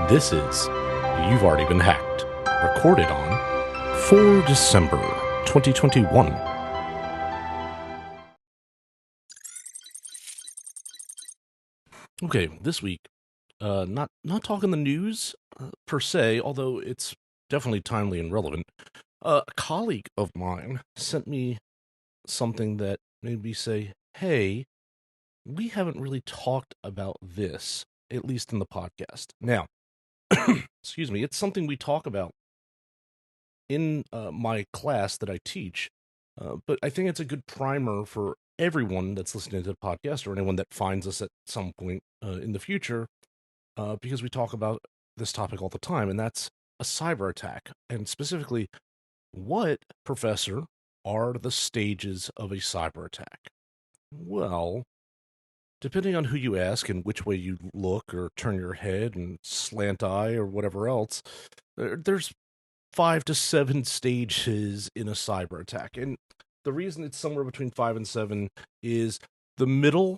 This is You've Already Been Hacked, recorded on 4 December 2021. Okay, this week, not talking the news per se, although it's definitely timely and relevant. A colleague of mine sent me something that made me say, hey, we haven't really talked about this, at least in the podcast. Now, excuse me, it's something we talk about in my class that I teach, but I think it's a good primer for everyone that's listening to the podcast or anyone that finds us at some point in the future, because we talk about this topic all the time, and that's a cyber attack. And specifically, what, Professor, are the stages of a cyber attack? Well, depending on who you ask and which way you look or turn your head and slant eye or whatever else, there's 5 to 7 stages in a cyber attack. And the reason it's somewhere between 5 and 7 is the middle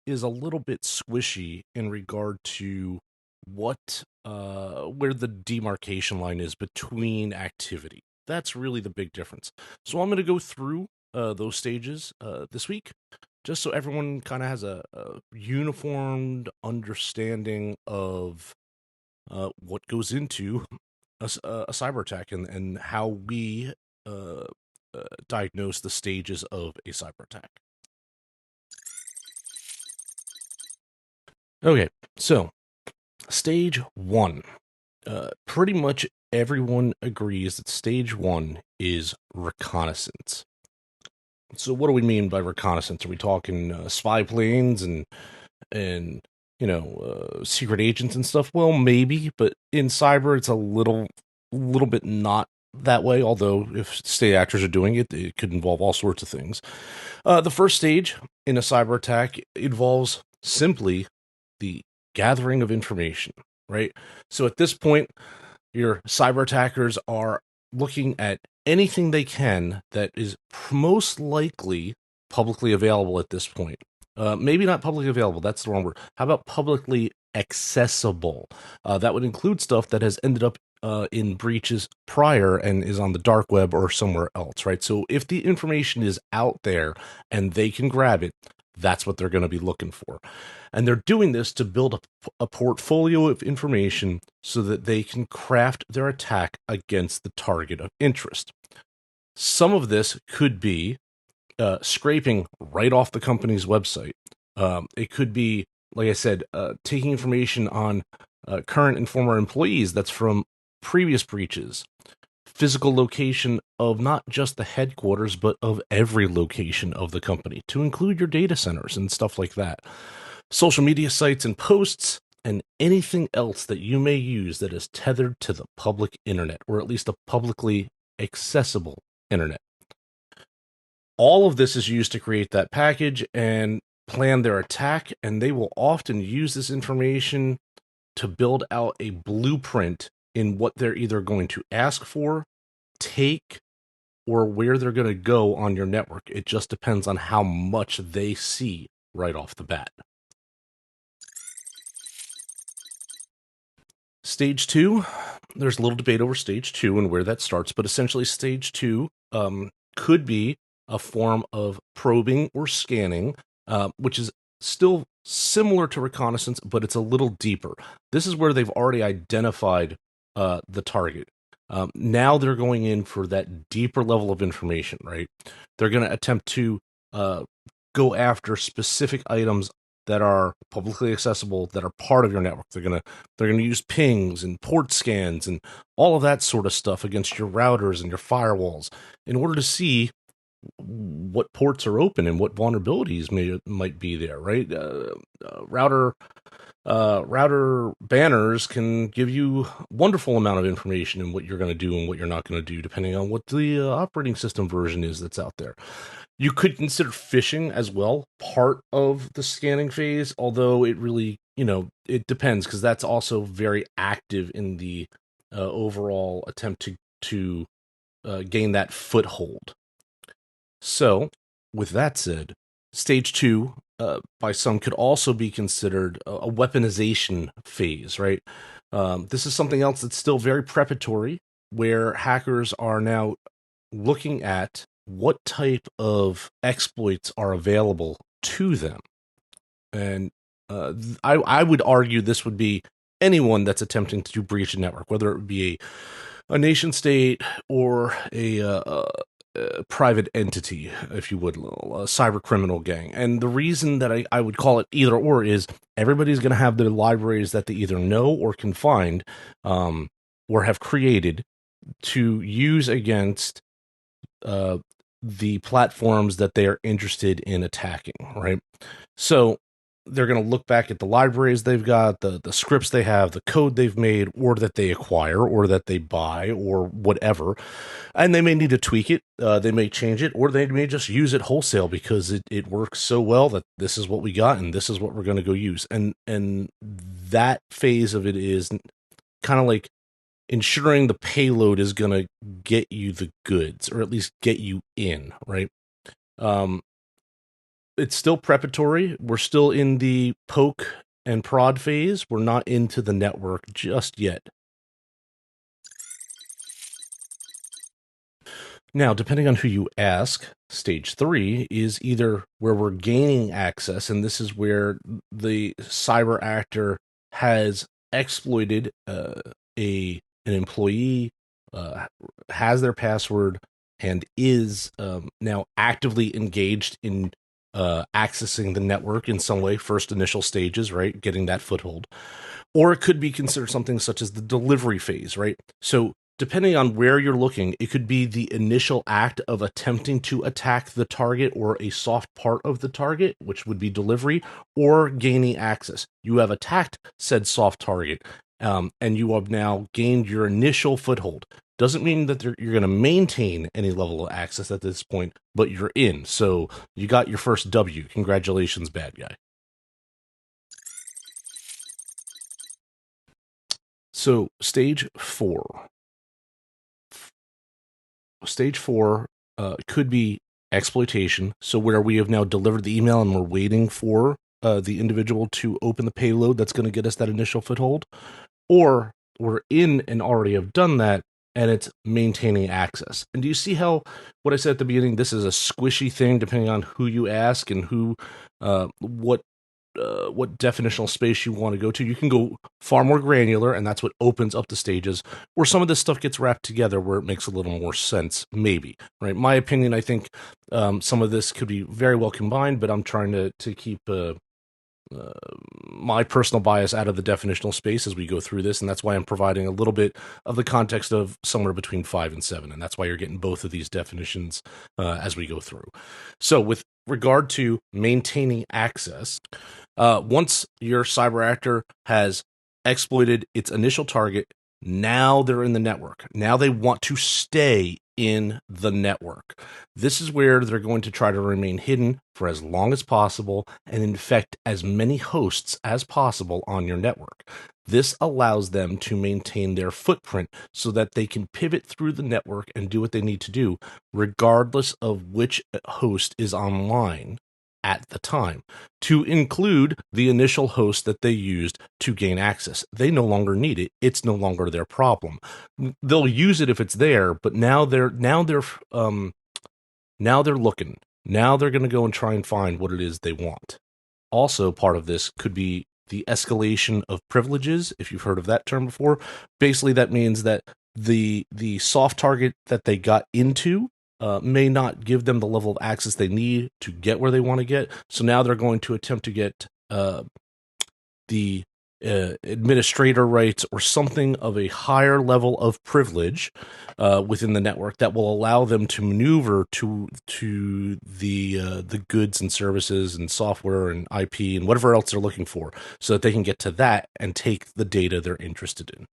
is a little bit squishy in regard to what where the demarcation line is between activity. That's really the big difference. So I'm going to go through those stages this week, just so everyone kind of has a uniformed understanding of what goes into a cyber attack and how we diagnose the stages of a cyber attack. Okay, so stage 1. Pretty much everyone agrees that stage 1 is reconnaissance. So what do we mean by reconnaissance? Are we talking spy planes and secret agents and stuff? Well, maybe, but in cyber, it's a little bit not that way. Although if state actors are doing it, it could involve all sorts of things. The first stage in a cyber attack involves simply the gathering of information, right? So at this point, your cyber attackers are looking at anything they can that is most likely publicly available at this point. Maybe not publicly available, that's the wrong word. How about publicly accessible? That would include stuff that has ended up in breaches prior and is on the dark web or somewhere else, right? So if the information is out there and they can grab it, that's what they're going to be looking for. And they're doing this to build a portfolio of information so that they can craft their attack against the target of interest. Some of this could be scraping right off the company's website. It could be, like I said, taking information on current and former employees that's from previous breaches. Physical location of not just the headquarters, but of every location of the company, to include your data centers and stuff like that. Social media sites and posts, and anything else that you may use that is tethered to the public internet, or at least a publicly accessible internet. All of this is used to create that package and plan their attack, and they will often use this information to build out a blueprint in what they're either going to ask for, take, or where they're going to go on your network. It just depends on how much they see right off the bat. Stage 2, there's a little debate over stage 2 and where that starts, but essentially stage 2 could be a form of probing or scanning, which is still similar to reconnaissance, but it's a little deeper. This is where they've already identified the target. Now they're going in for that deeper level of information, right? They're going to attempt to go after specific items that are publicly accessible, that are part of your network. They're gonna use pings and port scans and all of that sort of stuff against your routers and your firewalls in order to see what ports are open and what vulnerabilities might be there, right? Router banners can give you wonderful amount of information in what you're going to do and what you're not going to do, depending on what the operating system version is that's out there. You could consider phishing as well part of the scanning phase, although it really, it depends, because that's also very active in the overall attempt to gain that foothold. So, with that said, stage 2, by some, could also be considered a weaponization phase, right? This is something else that's still very preparatory, where hackers are now looking at what type of exploits are available to them. And I would argue this would be anyone that's attempting to breach a network, whether it would be a nation state or a private entity, if you would, a cyber criminal gang. And the reason that I would call it either or is everybody's going to have their libraries that they either know or can find or have created to use against the platforms that they are interested in attacking, right? So they're going to look back at the libraries they've got, the scripts they have, the code they've made, or that they acquire, or that they buy, or whatever. And they may need to tweak it. They may change it, or they may just use it wholesale because it works so well that this is what we got and this is what we're going to go use. And that phase of it is kind of like ensuring the payload is going to get you the goods, or at least get you in, right? It's still preparatory. We're still in the poke and prod phase. We're not into the network just yet. Now, depending on who you ask, stage 3 is either where we're gaining access, and this is where the cyber actor has exploited an employee, has their password, and is now actively engaged in accessing the network in some way, first initial stages, right? Getting that foothold. Or it could be considered something such as the delivery phase, right? So depending on where you're looking, it could be the initial act of attempting to attack the target or a soft part of the target, which would be delivery, or gaining access. You have attacked said soft target, and you have now gained your initial foothold. Doesn't mean that you're going to maintain any level of access at this point, but you're in. So you got your first W. Congratulations, bad guy. So stage 4. Stage 4 could be exploitation. So where we have now delivered the email and we're waiting for the individual to open the payload that's going to get us that initial foothold. Or we're in and already have done that, and it's maintaining access. And do you see how what I said at the beginning, this is a squishy thing depending on who you ask and who what definitional space you want to go to? You can go far more granular, and that's what opens up the stages where some of this stuff gets wrapped together where it makes a little more sense, maybe, right? My opinion, I think some of this could be very well combined, but I'm trying to keep my personal bias out of the definitional space as we go through this, and that's why I'm providing a little bit of the context of somewhere between 5 and 7, and that's why you're getting both of these definitions as we go through. So with regard to maintaining access, once your cyber actor has exploited its initial target, now they're in the network. Now they want to stay in the network. This is where they're going to try to remain hidden for as long as possible and infect as many hosts as possible on your network. This allows them to maintain their footprint so that they can pivot through the network and do what they need to do, regardless of which host is online at the time, to include the initial host that they used to gain access. They no longer need it. It's no longer their problem. They'll use it if it's there, but now they're looking. Now they're going to go and try and find what it is they want. Also, part of this could be the escalation of privileges, if you've heard of that term before. Basically, that means that the soft target that they got into may not give them the level of access they need to get where they want to get. So now they're going to attempt to get the administrator rights or something of a higher level of privilege within the network that will allow them to maneuver to the goods and services and software and IP and whatever else they're looking for, so that they can get to that and take the data they're interested in.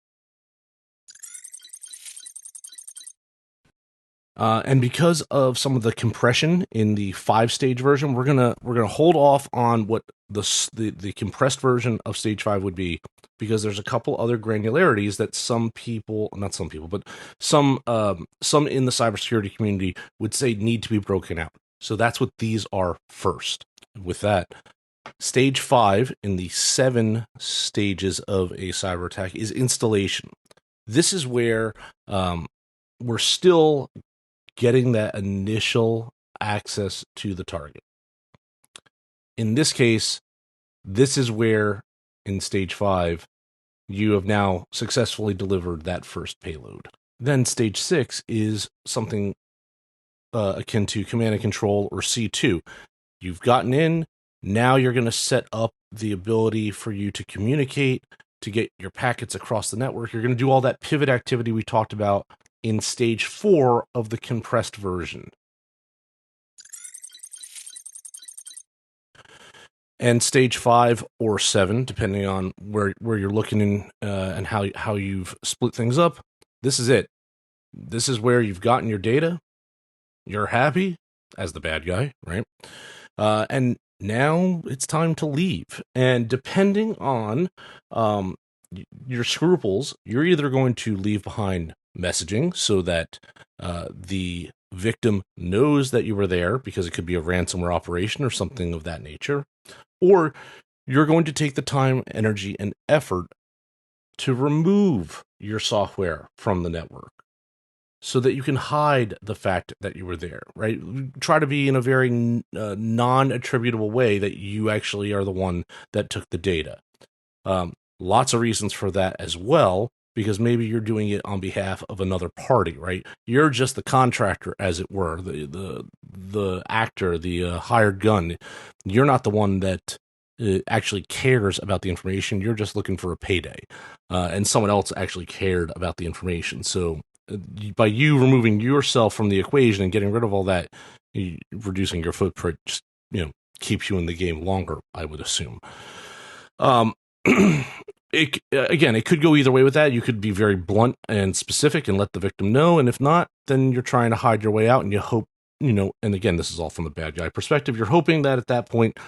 And because of some of the compression in the 5-stage version, we're gonna hold off on what the compressed version of stage 5 would be, because there's a couple other granularities that some in the cybersecurity community would say need to be broken out. So that's what these are first. With that, Stage 5 in the 7 stages of a cyber attack is installation. This is where we're still getting that initial access to the target. In this case, this is where, in stage 5, you have now successfully delivered that first payload. Then stage 6 is something akin to command and control, or C2. You've gotten in, now you're going to set up the ability for you to communicate, to get your packets across the network. You're going to do all that pivot activity we talked about in stage 4 of the compressed version. And stage 5 or 7, depending on where you're looking in and how you've split things up, this is it. This is where you've gotten your data. You're happy as the bad guy, right? And now it's time to leave. And depending on your scruples, you're either going to leave behind messaging so that the victim knows that you were there, because it could be a ransomware operation or something of that nature, or you're going to take the time, energy, and effort to remove your software from the network so that you can hide the fact that you were there, right? Try to be in a very non-attributable way that you actually are the one that took the data. Lots of reasons for that as well, because maybe you're doing it on behalf of another party, right? You're just the contractor, as it were, the actor, the hired gun. You're not the one that actually cares about the information. You're just looking for a payday, and someone else actually cared about the information. So by you removing yourself from the equation and getting rid of all that, reducing your footprint just, keeps you in the game longer, I would assume. It could go either way with that. You could be very blunt and specific and let the victim know, and if not, then you're trying to hide your way out, and you hope, and again, this is all from the bad guy perspective, you're hoping that at that point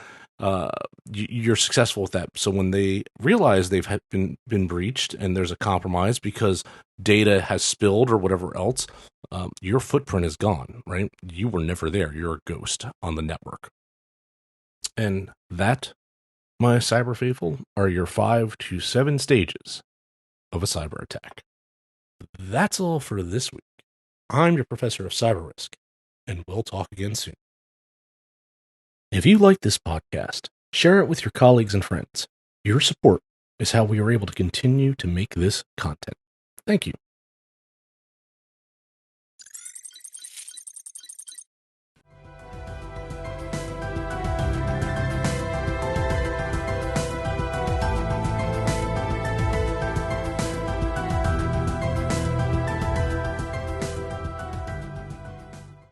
you're successful with that. So when they realize they've been breached and there's a compromise because data has spilled or whatever else, your footprint is gone, right? You were never there. You're a ghost on the network. And that, my cyber faithful, are your 5 to 7 stages of a cyber attack. That's all for this week. I'm your professor of cyber risk, and we'll talk again soon. If you like this podcast, share it with your colleagues and friends. Your support is how we are able to continue to make this content. Thank you.